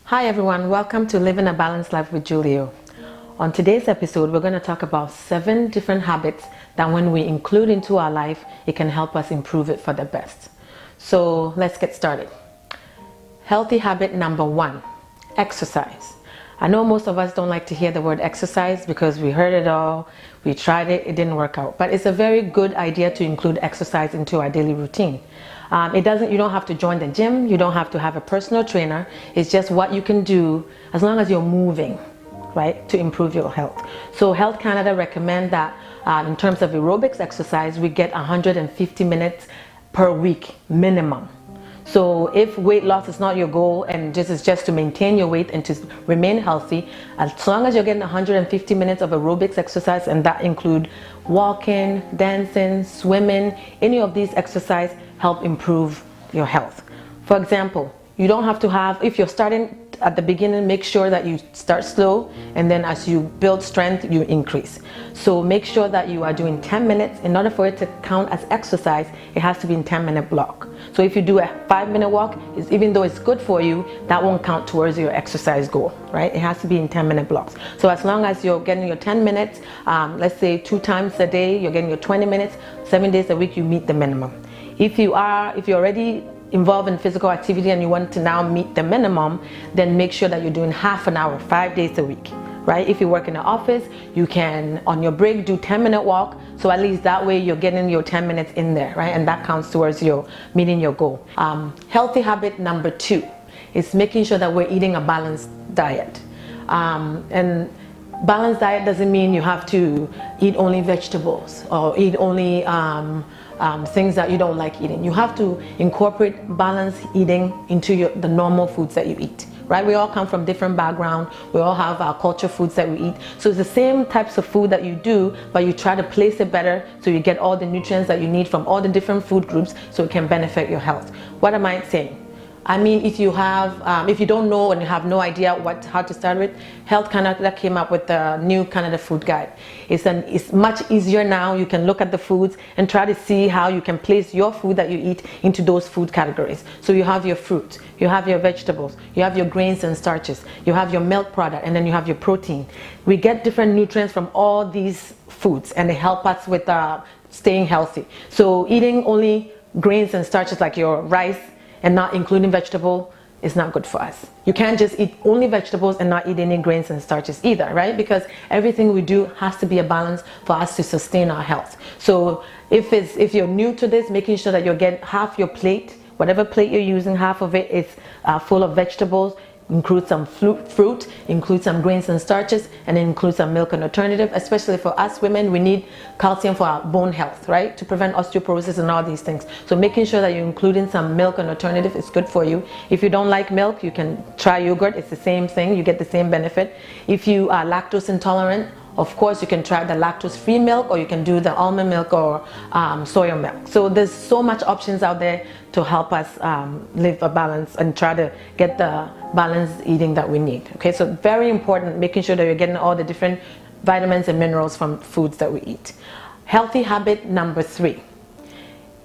Hi everyone, welcome to Living a Balanced Life with Julio. On today's episode, we're going to talk about 7 different habits that when we include into our life, it can help us improve it for the best. So let's get started. Healthy habit number 1, exercise. I know most of us don't like to hear the word exercise because we heard it all, we tried it, it didn't work out. But it's a very good idea to include exercise into our daily routine. You don't have to join the gym, you don't have to have a personal trainer. It's just what you can do as long as you're moving, right, to improve your health. So Health Canada recommend that in terms of aerobics exercise, we get 150 minutes per week minimum. So if weight loss is not your goal and this is just to maintain your weight and to remain healthy, as long as you're getting 150 minutes of aerobics exercise, and that include walking, dancing, swimming, any of these exercises help improve your health. For example, you don't have to have, if you're starting at the beginning, make sure that you start slow, and then as you build strength, you increase. So make sure that you are doing 10 minutes. In order for it to count as exercise, it has to be in 10-minute block. So if you do a 5-minute walk, even though it's good for you, that won't count towards your exercise goal, right? It has to be in 10-minute blocks. So as long as you're getting your 10 minutes, let's say 2 times a day, you're getting your 20 minutes, 7 days a week, you meet the minimum. If you're already involved in physical activity and you want to now meet the minimum, then make sure that you're doing half an hour, 5 days a week, right? If you work in the office, you can, on your break, do 10-minute walk. So at least that way you're getting your 10 minutes in there, right? And that counts towards your meeting your goal. Healthy habit number 2 is making sure that we're eating a balanced diet. And balanced diet doesn't mean you have to eat only vegetables or eat only things that you don't like eating. You have to incorporate balanced eating into the normal foods that you eat, right? We all come from different backgrounds. We all have our culture foods that we eat. So it's the same types of food that you do, but you try to place it better so you get all the nutrients that you need from all the different food groups so it can benefit your health. What am I saying? I mean, if you don't know and you have no idea how to start with, Health Canada came up with the new Canada Food Guide. It's much easier now. You can look at the foods and try to see how you can place your food that you eat into those food categories. So you have your fruit, you have your vegetables, you have your grains and starches, you have your milk product, and then you have your protein. We get different nutrients from all these foods and they help us with staying healthy. So eating only grains and starches like your rice and not including vegetable is not good for us. You can't just eat only vegetables and not eat any grains and starches either, right? Because everything we do has to be a balance for us to sustain our health. So if you're new to this, making sure that you're getting half your plate, whatever plate you're using, half of it is full of vegetables, include some fruit, include some grains and starches, and include some milk and alternative. Especially for us women, we need calcium for our bone health, right? To prevent osteoporosis and all these things. So making sure that you're including some milk and alternative is good for you. If you don't like milk, you can try yogurt. It's the same thing. You get the same benefit. If you are lactose intolerant, of course, you can try the lactose-free milk, or you can do the almond milk or soya milk. So there's so much options out there to help us live a balance and try to get the balanced eating that we need. Okay, so very important, making sure that you're getting all the different vitamins and minerals from foods that we eat. Healthy habit number 3.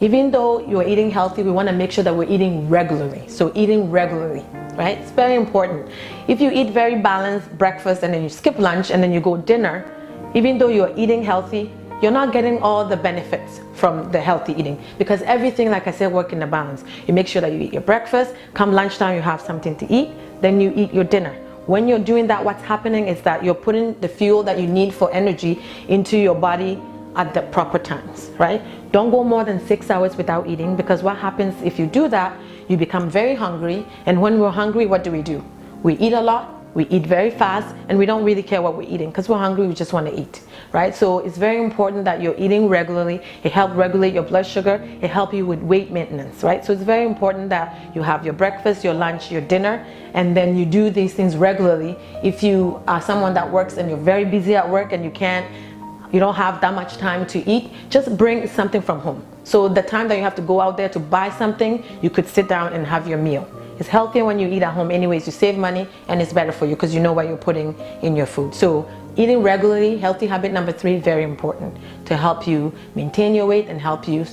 Even though you're eating healthy, we want to make sure that we're eating regularly. So eating regularly, right? It's very important. If you eat very balanced breakfast and then you skip lunch and then you go dinner, even though you're eating healthy, you're not getting all the benefits from the healthy eating, because everything, like I said, work in a balance. You make sure that you eat your breakfast, come lunchtime you have something to eat, then you eat your dinner. When you're doing that, what's happening is that you're putting the fuel that you need for energy into your body at the proper times, right? Don't go more than 6 hours without eating, because what happens if you do that, you become very hungry, and when we're hungry, what do? We eat a lot, we eat very fast, and we don't really care what we're eating because we're hungry, we just want to eat, right? So it's very important that you're eating regularly. It helps regulate your blood sugar, it helps you with weight maintenance, right? So it's very important that you have your breakfast, your lunch, your dinner, and then you do these things regularly. If you are someone that works and you're very busy at work and you don't have that much time to eat, just bring something from home. So the time that you have to go out there to buy something, you could sit down and have your meal. It's healthier when you eat at home anyways. You save money and it's better for you because you know what you're putting in your food. So eating regularly, healthy habit number 3, very important to help you maintain your weight and help you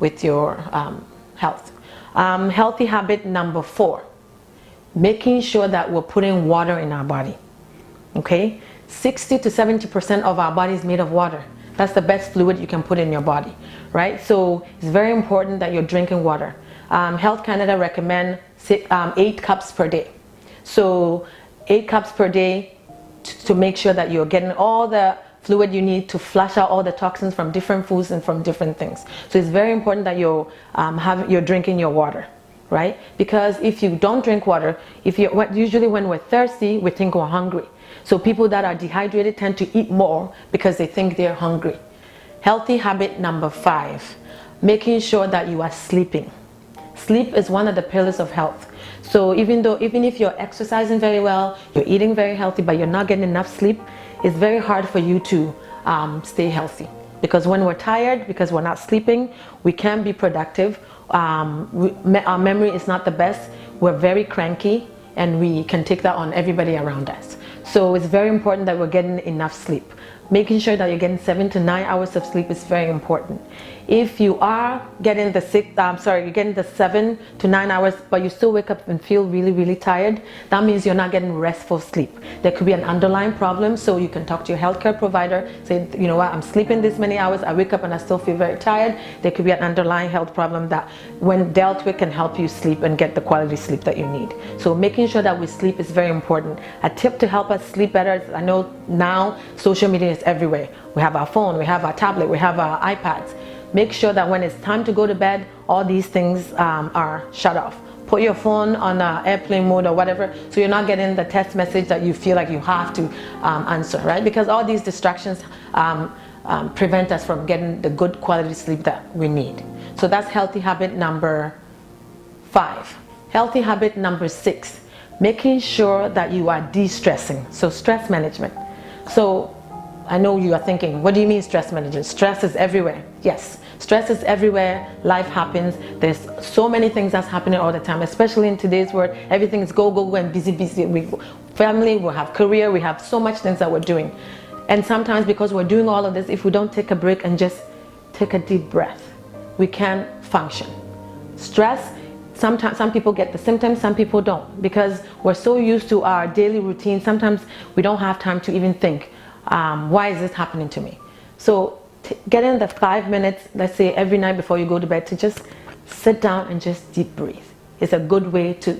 with your health. Healthy habit number 4, making sure that we're putting water in our body. Okay, 60 to 70% of our body is made of water. That's the best fluid you can put in your body, right? So it's very important that you're drinking water. Health Canada recommend 8 cups per day. So 8 cups per day to make sure that you're getting all the fluid you need to flush out all the toxins from different foods and from different things. So it's very important that you're drinking your water, right? Because if you don't drink water, usually when we're thirsty, we think we're hungry. So people that are dehydrated tend to eat more because they think they're hungry. Healthy habit number 5, making sure that you are sleeping. Sleep is one of the pillars of health. So even if you're exercising very well, you're eating very healthy, but you're not getting enough sleep, it's very hard for you to stay healthy. Because when we're tired, because we're not sleeping, we can't be productive. Our memory is not the best. We're very cranky, and we can take that on everybody around us. So it's very important that we're getting enough sleep. Making sure that you're getting 7 to 9 hours of sleep is very important. If you are getting you're getting the 7 to 9 hours, but you still wake up and feel really, really tired, that means you're not getting restful sleep. There could be an underlying problem, so you can talk to your healthcare provider, say, you know what, I'm sleeping this many hours, I wake up and I still feel very tired. There could be an underlying health problem that, when dealt with, can help you sleep and get the quality sleep that you need. So making sure that we sleep is very important. A tip to help us sleep better is, I know now social media is everywhere. We have our phone, we have our tablet, we have our iPads. Make sure that when it's time to go to bed, all these things are shut off. Put your phone on airplane mode or whatever, so you're not getting the text message that you feel like you have to answer, right? Because all these distractions prevent us from getting the good quality sleep that we need. So that's healthy habit number 5. Healthy habit number 6, making sure that you are de-stressing. So stress management. So I know you are thinking, what do you mean stress management? Stress is everywhere. Yes, stress is everywhere. Life happens. There's so many things that's happening all the time, especially in today's world. Everything is go, go, go and busy, busy. We family, we have career, we have so much things that we're doing. And sometimes because we're doing all of this, if we don't take a break and just take a deep breath, we can't function. Stress, sometimes some people get the symptoms, some people don't, because we're so used to our daily routine. Sometimes we don't have time to even think, why is this happening to me? So get in the 5 minutes, let's say every night before you go to bed, to just sit down and just deep breathe. It's a good way to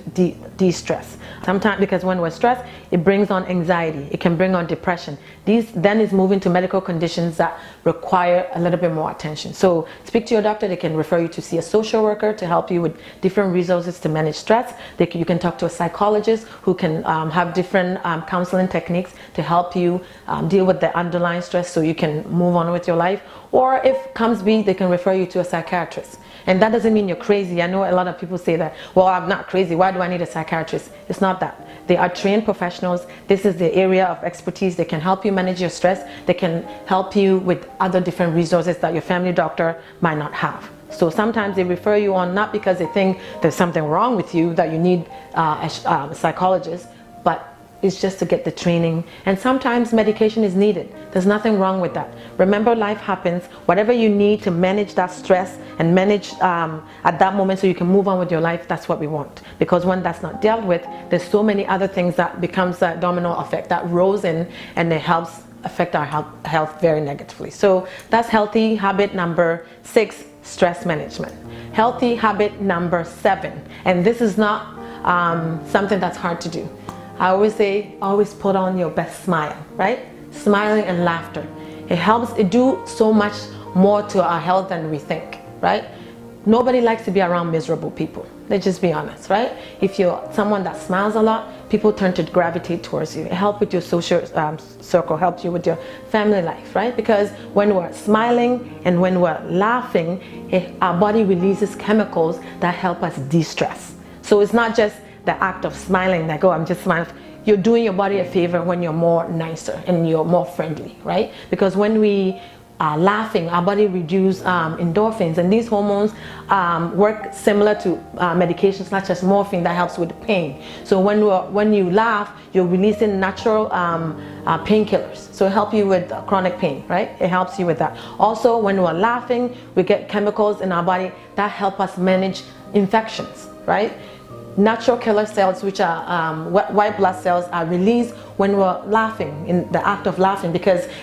de-stress. Sometimes, because when we're stressed, it brings on anxiety. It can bring on depression. These then is moving to medical conditions that require a little bit more attention. So speak to your doctor. They can refer you to see a social worker to help you with different resources to manage stress. You can talk to a psychologist who can have different counseling techniques to help you deal with the underlying stress so you can move on with your life. Or if comes be, they can refer you to a psychiatrist. And that doesn't mean you're crazy. I know a lot of people say that, well, I'm not crazy. Why do I need a psychiatrist? It's not that. They are trained professionals. This is the area of expertise. They can help you manage your stress. They can help you with other different resources that your family doctor might not have. So sometimes they refer you on not because they think there's something wrong with you that you need a psychologist, but it's just to get the training. And sometimes medication is needed. There's nothing wrong with that. Remember, life happens. Whatever you need to manage that stress and manage at that moment so you can move on with your life, that's what we want. Because when that's not dealt with, there's so many other things that becomes a domino effect that rolls in, and it helps affect our health very negatively. So that's healthy habit number 6, stress management. Healthy habit number 7, and this is not something that's hard to do. I always say, always put on your best smile, right? Smiling and laughter. It helps, it do so much more to our health than we think, right? Nobody likes to be around miserable people. Let's just be honest, right? If you're someone that smiles a lot, people tend to gravitate towards you. It helps with your social circle, helps you with your family life, right? Because when we're smiling and when we're laughing, our body releases chemicals that help us de-stress. So it's not just the act of smiling, like, oh, I'm just smiling. You're doing your body a favor when you're more nicer and you're more friendly, right? Because when we are laughing, our body reduces endorphins, and these hormones work similar to medications such as morphine that helps with pain. So when you laugh, you're releasing natural painkillers. So it helps you with chronic pain, right? It helps you with that. Also, when we're laughing, we get chemicals in our body that help us manage infections, right? natural killer cells, which are white blood cells, are released when we're laughing, in the act of laughing,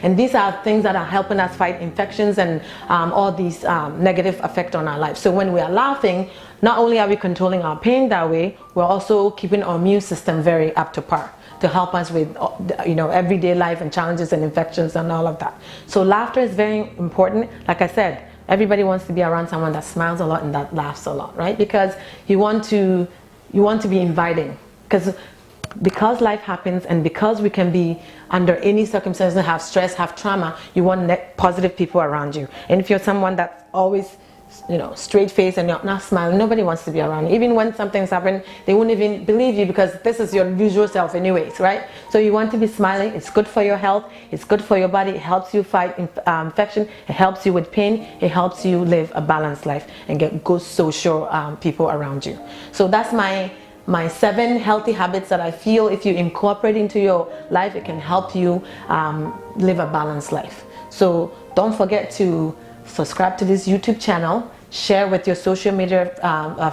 and these are things that are helping us fight infections and all these negative effects on our life. So when we are laughing, not only are we controlling our pain that way, we're also keeping our immune system very up to par to help us with everyday life and challenges and infections and all of that. So laughter is very important. Like I said, everybody wants to be around someone that smiles a lot and that laughs a lot, right? Because you want to be inviting, because life happens, and because we can be under any circumstances, have stress, have trauma, you want positive people around you. And if you're someone that's always straight face and you're not smiling, nobody wants to be around you. Even when something's happened, they won't even believe you, because this is your usual self anyways, right? So you want to be smiling. It's good for your health, it's good for your body, it helps you fight infection, it helps you with pain, it helps you live a balanced life and get good social people around you. So that's my 7 healthy habits that I feel if you incorporate into your life, it can help you live a balanced life. So don't forget to subscribe to this YouTube channel, share with your social media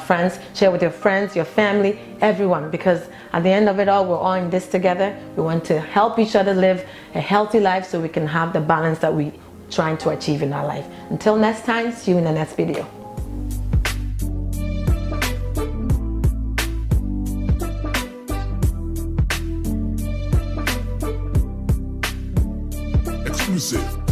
friends, share with your friends, your family, everyone, because at the end of it all, we're all in this together. We want to help each other live a healthy life so we can have the balance that we're trying to achieve in our life. Until next time, see you in the next video. Exclusive.